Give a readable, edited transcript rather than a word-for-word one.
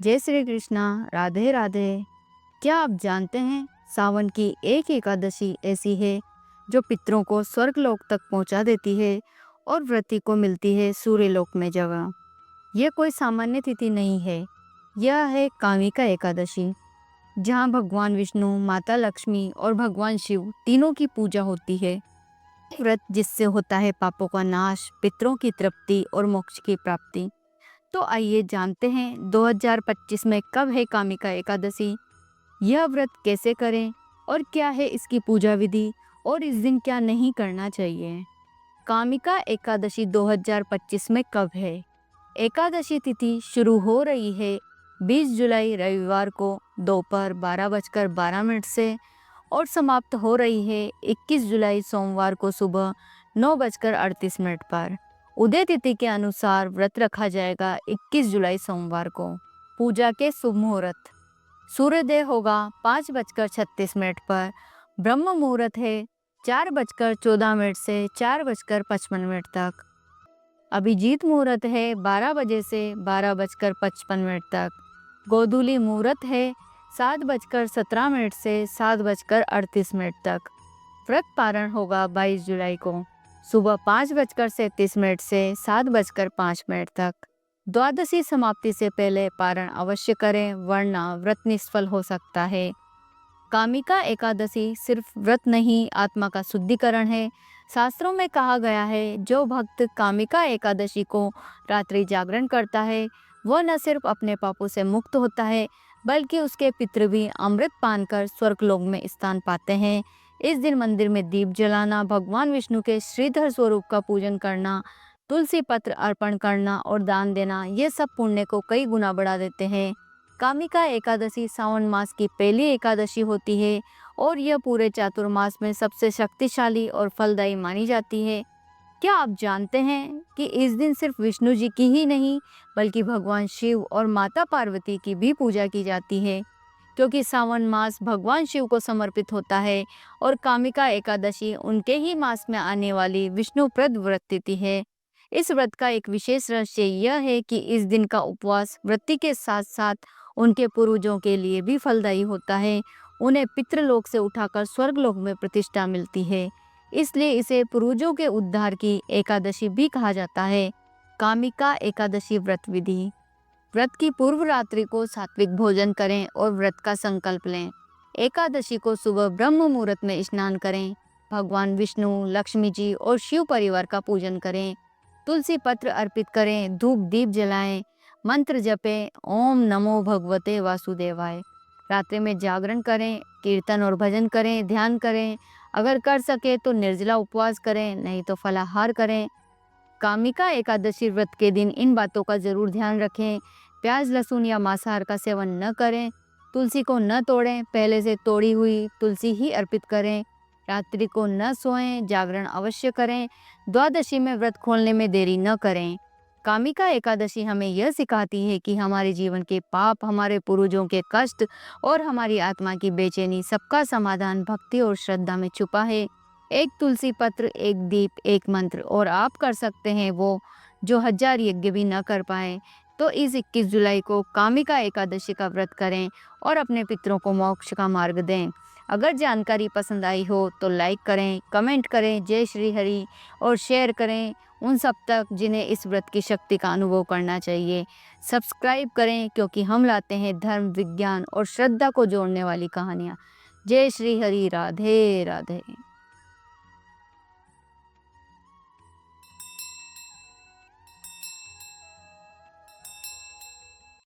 जय श्री कृष्णा। राधे राधे। क्या आप जानते हैं सावन की एक एकादशी ऐसी है जो पितरों को स्वर्गलोक तक पहुंचा देती है और व्रती को मिलती है सूर्यलोक में जगह। यह कोई सामान्य तिथि नहीं है, यह है कामिका एकादशी, जहां भगवान विष्णु, माता लक्ष्मी और भगवान शिव तीनों की पूजा होती है। व्रत जिससे होता है पापों का नाश, पितरों की तृप्ति और मोक्ष की प्राप्ति। तो आइए जानते हैं 2025 में कब है कामिका एकादशी, यह व्रत कैसे करें और क्या है इसकी पूजा विधि और इस दिन क्या नहीं करना चाहिए। कामिका एकादशी 2025 में कब है? एकादशी तिथि शुरू हो रही है 20 जुलाई रविवार को दोपहर 12:12 से और समाप्त हो रही है 21 जुलाई सोमवार को सुबह 9:38 पर। उदय तिथि के अनुसार व्रत रखा जाएगा 21 जुलाई सोमवार को। पूजा के शुभ मुहूर्त: सूर्योदय होगा 5:36 पर। ब्रह्म मुहूर्त है 4:14 से 4:55 तक। अभिजीत मुहूर्त है 12 बजे से 12:55 तक। गोधूली मुहूर्त है 7:17 से 7:38 तक। व्रत पारण होगा 22 जुलाई को सुबह 5:37 से 7:05 तक। द्वादशी समाप्ति से पहले पारण अवश्य करें, वरना व्रत निष्फल हो सकता है। कामिका एकादशी सिर्फ व्रत नहीं, आत्मा का शुद्धिकरण है। शास्त्रों में कहा गया है, जो भक्त कामिका एकादशी को रात्रि जागरण करता है वह न सिर्फ अपने पापों से मुक्त होता है, बल्कि उसके पितृ भी अमृत पान कर स्वर्गलोक में स्थान पाते हैं। इस दिन मंदिर में दीप जलाना, भगवान विष्णु के श्रीधर स्वरूप का पूजन करना, तुलसी पत्र अर्पण करना और दान देना, ये सब पुण्य को कई गुना बढ़ा देते हैं। कामिका एकादशी सावन मास की पहली एकादशी होती है और यह पूरे चातुर्मास में सबसे शक्तिशाली और फलदायी मानी जाती है। क्या आप जानते हैं कि इस दिन सिर्फ विष्णु जी की ही नहीं, बल्कि भगवान शिव और माता पार्वती की भी पूजा की जाती है, क्योंकि सावन मास भगवान शिव को समर्पित होता है और कामिका एकादशी उनके ही मास में आने वाली विष्णुप्रद व्रत तिथि है। इस व्रत का एक विशेष रहस्य यह है कि इस दिन का उपवास व्रती के साथ साथ उनके पूर्वजों के लिए भी फलदायी होता है। उन्हें पितृलोक से उठाकर स्वर्गलोक में प्रतिष्ठा मिलती है, इसलिए इसे पूर्वजों के उद्धार की एकादशी भी कहा जाता है। कामिका एकादशी व्रत विधि: व्रत की पूर्व रात्रि को सात्विक भोजन करें और व्रत का संकल्प लें। एकादशी को सुबह ब्रह्म मुहूर्त में स्नान करें। भगवान विष्णु, लक्ष्मी जी और शिव परिवार का पूजन करें। तुलसी पत्र अर्पित करें, धूप दीप जलाएं, मंत्र जपें, ओम नमो भगवते वासुदेवाय। रात्रि में जागरण करें, कीर्तन और भजन करें, ध्यान करें। अगर कर सके तो निर्जला उपवास करें, नहीं तो फलाहार करें। कामिका एकादशी व्रत के दिन इन बातों का जरूर ध्यान रखें। प्याज, लहसुन या मांसाहार का सेवन न करें। तुलसी को न तोड़ें, पहले से तोड़ी हुई तुलसी ही अर्पित करें। रात्रि को न सोएं, जागरण अवश्य करें। द्वादशी में व्रत खोलने में देरी न करें। कामिका एकादशी हमें यह सिखाती है कि हमारे जीवन के पाप, हमारे पूर्वजों के कष्ट और हमारी आत्मा की बेचैनी, सबका समाधान भक्ति और श्रद्धा में छुपा है। एक तुलसी पत्र, एक दीप, एक मंत्र, और आप कर सकते हैं वो जो 1000 यज्ञ भी न कर पाए। तो इस 21 जुलाई को कामिका एकादशी का व्रत करें और अपने पितरों को मोक्ष का मार्ग दें। अगर जानकारी पसंद आई हो तो लाइक करें, कमेंट करें, जय श्री हरि, और शेयर करें उन सब तक जिन्हें इस व्रत की शक्ति का अनुभव करना चाहिए। सब्सक्राइब करें, क्योंकि हम लाते हैं धर्म, विज्ञान और श्रद्धा को जोड़ने वाली कहानियाँ। जय श्री हरि। राधे राधे।